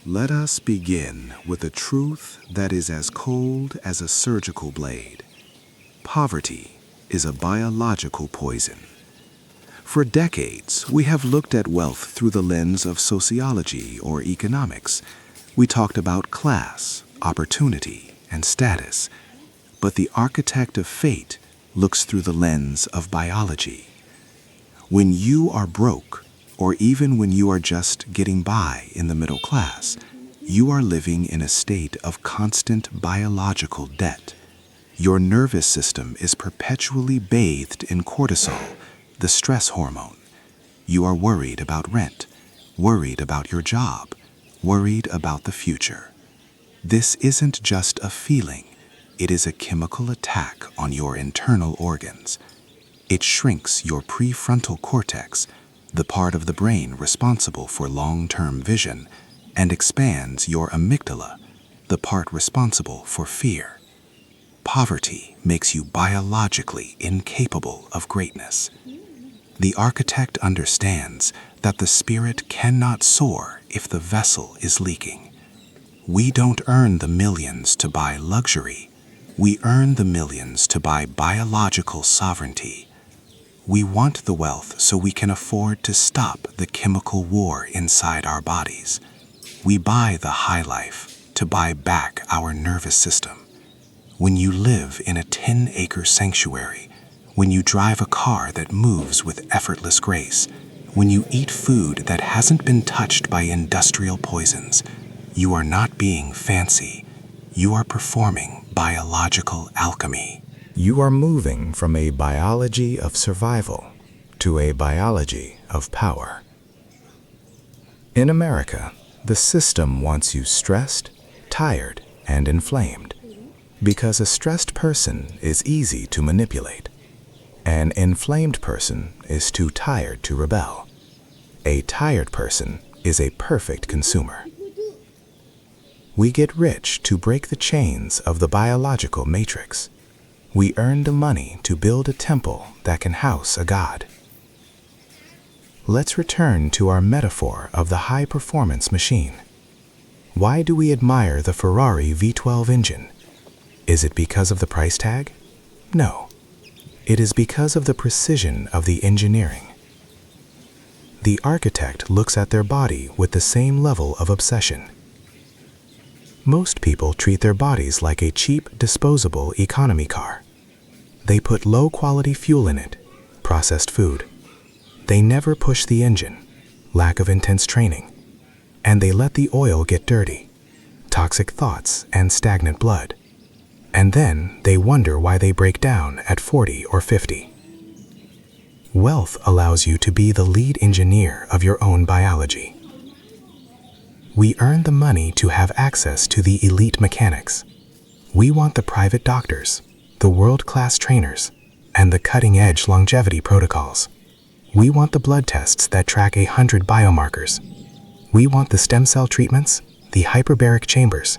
Let us begin with a truth that is as cold as a surgical blade. Poverty is a biological poison. For decades, we have looked at wealth through the lens of sociology or economics. We talked about class, opportunity, and status. But the architect of fate looks through the lens of biology. When you are broke, or even when you are just getting by in the middle class, you are living in a state of constant biological debt. Your nervous system is perpetually bathed in cortisol, the stress hormone. You are worried about rent, worried about your job, worried about the future. This isn't just a feeling, it is a chemical attack on your internal organs. It shrinks your prefrontal cortex, the part of the brain responsible for long-term vision, and expands your amygdala, the part responsible for fear. Poverty makes you biologically incapable of greatness. The architect understands that the spirit cannot soar if the vessel is leaking. We don't earn the millions to buy luxury. We earn the millions to buy biological sovereignty. We want the wealth so we can afford to stop the chemical war inside our bodies. We buy the high life to buy back our nervous system. When you live in a 10-acre sanctuary, when you drive a car that moves with effortless grace, when you eat food that hasn't been touched by industrial poisons, you are not being fancy. You are performing biological alchemy. You are moving from a biology of survival to a biology of power. In America, the system wants you stressed, tired, and inflamed, because a stressed person is easy to manipulate. An inflamed person is too tired to rebel. A tired person is a perfect consumer. We get rich to break the chains of the biological matrix. We earn the money to build a temple that can house a god. Let's return to our metaphor of the high-performance machine. Why do we admire the Ferrari V12 engine? Is it because of the price tag? No. It is because of the precision of the engineering. The architect looks at their body with the same level of obsession. Most people treat their bodies like a cheap, disposable economy car. They put low-quality fuel in it, processed food. They never push the engine, lack of intense training. And they let the oil get dirty, toxic thoughts and stagnant blood. And then they wonder why they break down at 40 or 50. Wealth allows you to be the lead engineer of your own biology. We earn the money to have access to the elite mechanics. We want the private doctors, the world-class trainers, and the cutting-edge longevity protocols. We want the blood tests that track 100 biomarkers. We want the stem cell treatments, the hyperbaric chambers,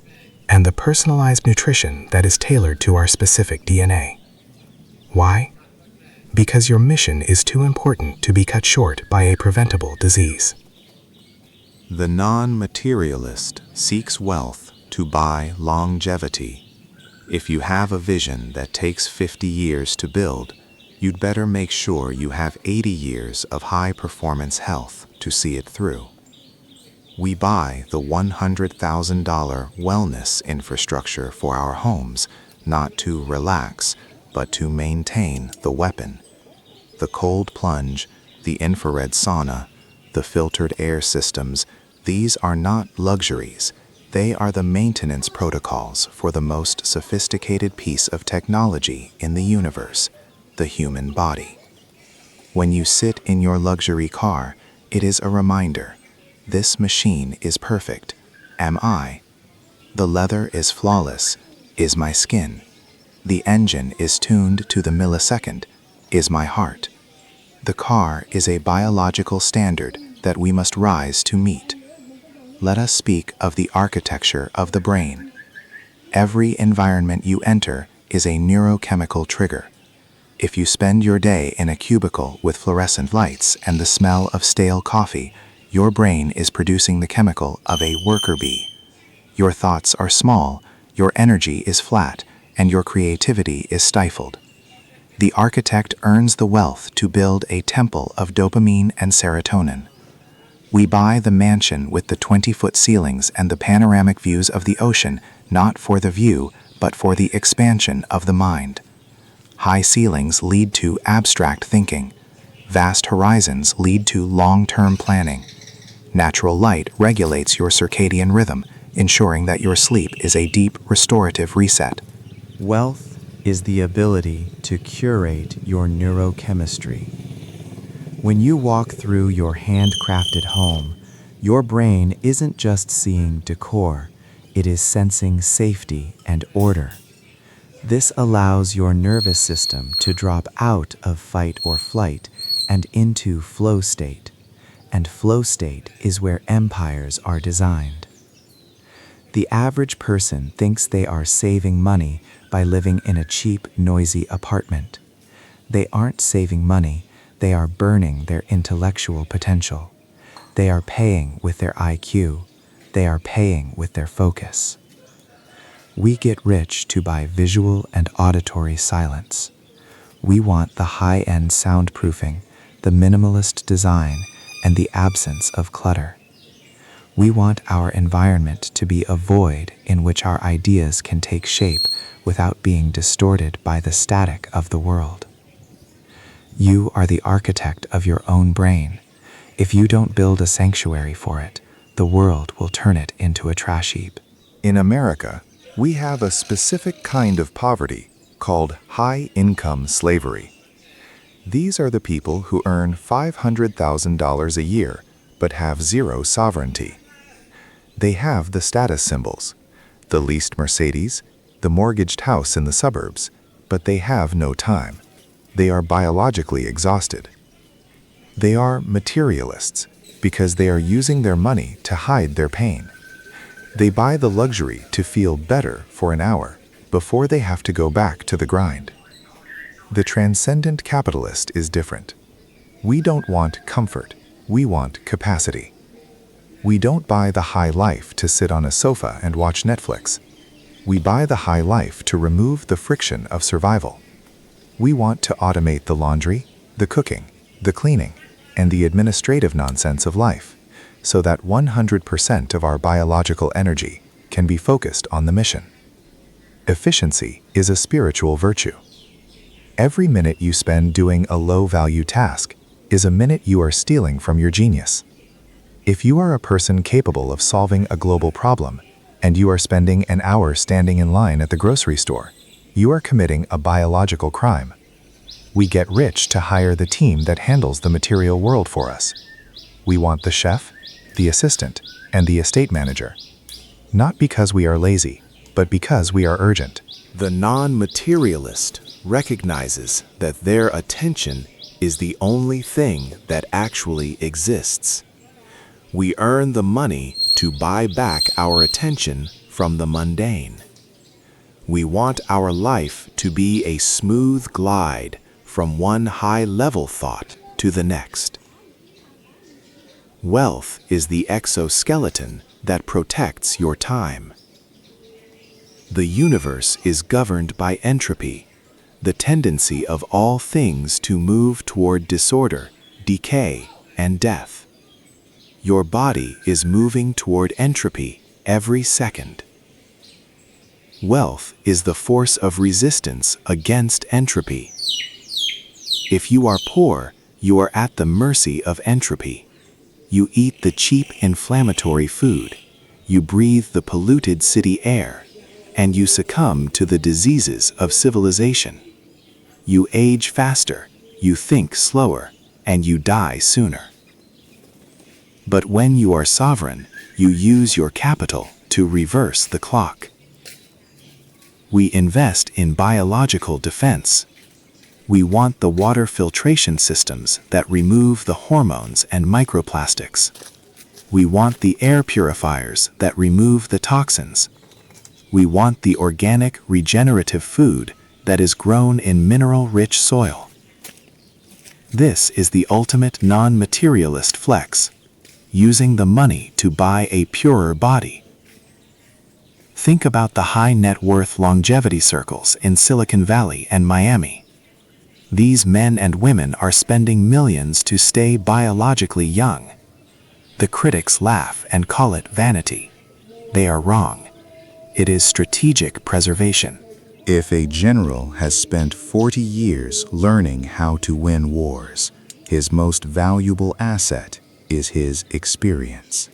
and the personalized nutrition that is tailored to our specific DNA. Why? Because your mission is too important to be cut short by a preventable disease. The non-materialist seeks wealth to buy longevity. If you have a vision that takes 50 years to build, you'd better make sure you have 80 years of high-performance health to see it through. We buy the $100,000 wellness infrastructure for our homes, not to relax, but to maintain the weapon. The cold plunge, the infrared sauna, the filtered air systems, these are not luxuries. They are the maintenance protocols for the most sophisticated piece of technology in the universe, the human body. When you sit in your luxury car, it is a reminder. This machine is perfect. Am I? The leather is flawless. Is my skin? The engine is tuned to the millisecond. Is my heart? The car is a biological standard that we must rise to meet. Let us speak of the architecture of the brain. Every environment you enter is a neurochemical trigger. If you spend your day in a cubicle with fluorescent lights and the smell of stale coffee, your brain is producing the chemical of a worker bee. Your thoughts are small, your energy is flat, and your creativity is stifled. The architect earns the wealth to build a temple of dopamine and serotonin. We buy the mansion with the 20-foot ceilings and the panoramic views of the ocean, not for the view, but for the expansion of the mind. High ceilings lead to abstract thinking. Vast horizons lead to long-term planning. Natural light regulates your circadian rhythm, ensuring that your sleep is a deep, restorative reset. Wealth is the ability to curate your neurochemistry. When you walk through your handcrafted home, your brain isn't just seeing decor, it is sensing safety and order. This allows your nervous system to drop out of fight or flight and into flow state. And flow state is where empires are designed. The average person thinks they are saving money by living in a cheap, noisy apartment. They aren't saving money, they are burning their intellectual potential. They are paying with their IQ. They are paying with their focus. We get rich to buy visual and auditory silence. We want the high-end soundproofing, the minimalist design, and the absence of clutter. We want our environment to be a void in which our ideas can take shape without being distorted by the static of the world. You are the architect of your own brain. If you don't build a sanctuary for it, the world will turn it into a trash heap. In America, we have a specific kind of poverty called high-income slavery. These are the people who earn $500,000 a year but have zero sovereignty. They have the status symbols, the leased Mercedes, the mortgaged house in the suburbs, but they have no time. They are biologically exhausted. They are materialists because they are using their money to hide their pain. They buy the luxury to feel better for an hour before they have to go back to the grind. The transcendent capitalist is different. We don't want comfort, we want capacity. We don't buy the high life to sit on a sofa and watch Netflix. We buy the high life to remove the friction of survival. We want to automate the laundry, the cooking, the cleaning, and the administrative nonsense of life, so that 100% of our biological energy can be focused on the mission. Efficiency is a spiritual virtue. Every minute you spend doing a low-value task is a minute you are stealing from your genius. If you are a person capable of solving a global problem, and you are spending an hour standing in line at the grocery store, you are committing a biological crime. We get rich to hire the team that handles the material world for us. We want the chef, the assistant, and the estate manager. Not because we are lazy, but because we are urgent. The non-materialist recognizes that their attention is the only thing that actually exists. We earn the money to buy back our attention from the mundane. We want our life to be a smooth glide from one high-level thought to the next. Wealth is the exoskeleton that protects your time. The universe is governed by entropy, the tendency of all things to move toward disorder, decay, and death. Your body is moving toward entropy every second. Wealth is the force of resistance against entropy. If you are poor, you are at the mercy of entropy. You eat the cheap inflammatory food, you breathe the polluted city air, and you succumb to the diseases of civilization. You age faster, you think slower, and you die sooner. But when you are sovereign, you use your capital to reverse the clock. We invest in biological defense. We want the water filtration systems that remove the hormones and microplastics. We want the air purifiers that remove the toxins. We want the organic, regenerative food that is grown in mineral-rich soil. This is the ultimate non-materialist flex. using the money to buy a purer body. Think about the high net worth longevity circles in Silicon Valley and Miami. These men and women are spending millions to stay biologically young. The critics laugh and call it vanity. They are wrong. It is strategic preservation. If a general has spent 40 years learning how to win wars, his most valuable asset is his experience.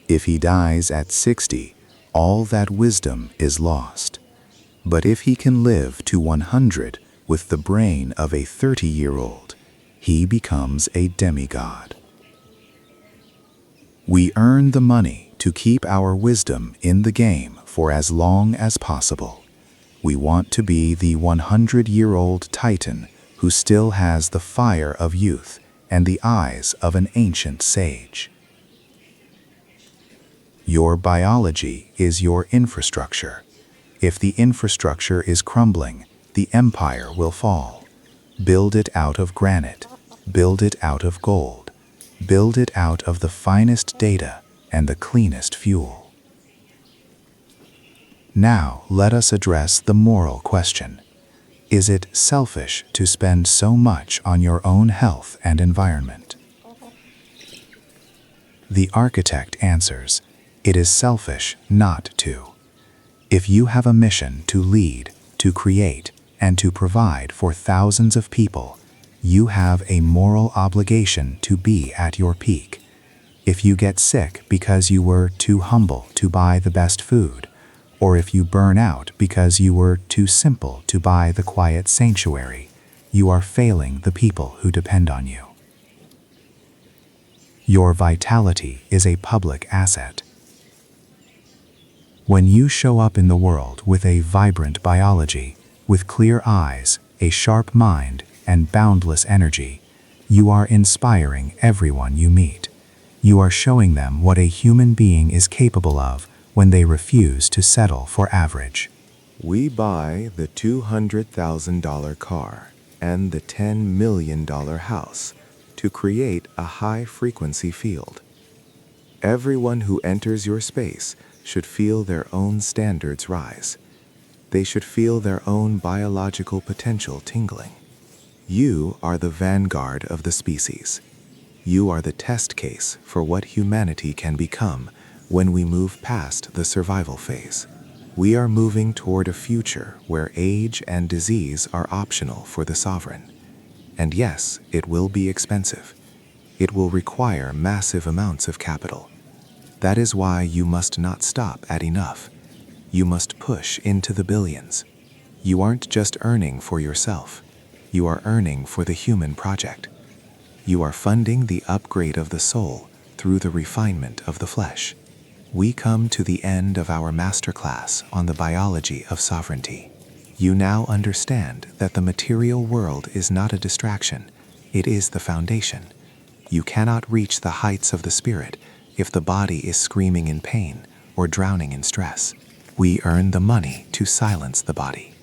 If he dies at 60, all that wisdom is lost. But if he can live to 100 with the brain of a 30-year-old, he becomes a demigod. We earn the money to keep our wisdom in the game for as long as possible. We want to be the 100-year-old titan who still has the fire of youth and the eyes of an ancient sage. Your biology is your infrastructure. If the infrastructure is crumbling, the empire will fall. Build it out of granite. Build it out of gold. Build it out of the finest data and the cleanest fuel. Now let us address the moral question. Is it selfish to spend so much on your own health and environment? The architect answers, it is selfish not to. If you have a mission to lead, to create, and to provide for thousands of people, you have a moral obligation to be at your peak. If you get sick because you were too humble to buy the best food, or if you burn out because you were too simple to buy the quiet sanctuary, you are failing the people who depend on you. Your vitality is a public asset. When you show up in the world with a vibrant biology, with clear eyes, a sharp mind, and boundless energy, you are inspiring everyone you meet. You are showing them what a human being is capable of when they refuse to settle for average. We buy the $200,000 car and the $10 million house to create a high-frequency field. Everyone who enters your space should feel their own standards rise. They should feel their own biological potential tingling. You are the vanguard of the species. You are the test case for what humanity can become when we move past the survival phase. We are moving toward a future where age and disease are optional for the sovereign. And yes, it will be expensive. It will require massive amounts of capital. That is why you must not stop at enough. You must push into the billions. You aren't just earning for yourself. You are earning for the human project. You are funding the upgrade of the soul through the refinement of the flesh. We come to the end of our masterclass on the biology of sovereignty. You now understand that the material world is not a distraction. It is the foundation. You cannot reach the heights of the spirit if the body is screaming in pain or drowning in stress. We earn the money to silence the body.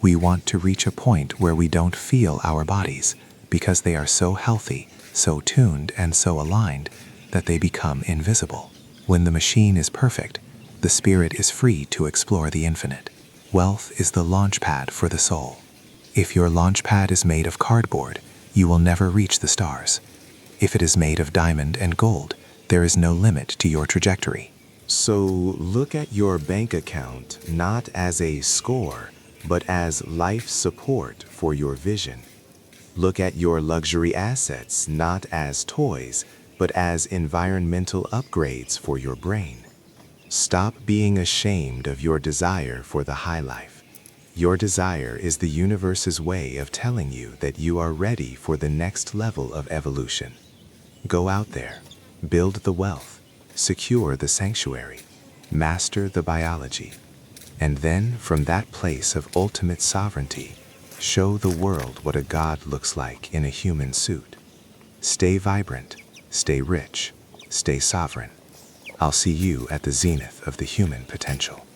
We want to reach a point where we don't feel our bodies because they are so healthy, so tuned, and so aligned that they become invisible. When the machine is perfect, the spirit is free to explore the infinite. Wealth is the launch pad for the soul. If your launch pad is made of cardboard, you will never reach the stars. If it is made of diamond and gold, there is no limit to your trajectory. So look at your bank account not as a score, but as life support for your vision. Look at your luxury assets not as toys, but as environmental upgrades for your brain. Stop being ashamed of your desire for the high life. Your desire is the universe's way of telling you that you are ready for the next level of evolution. Go out there, build the wealth, secure the sanctuary, master the biology, and then from that place of ultimate sovereignty, show the world what a god looks like in a human suit. Stay vibrant, stay rich, stay sovereign. I'll see you at the zenith of the human potential.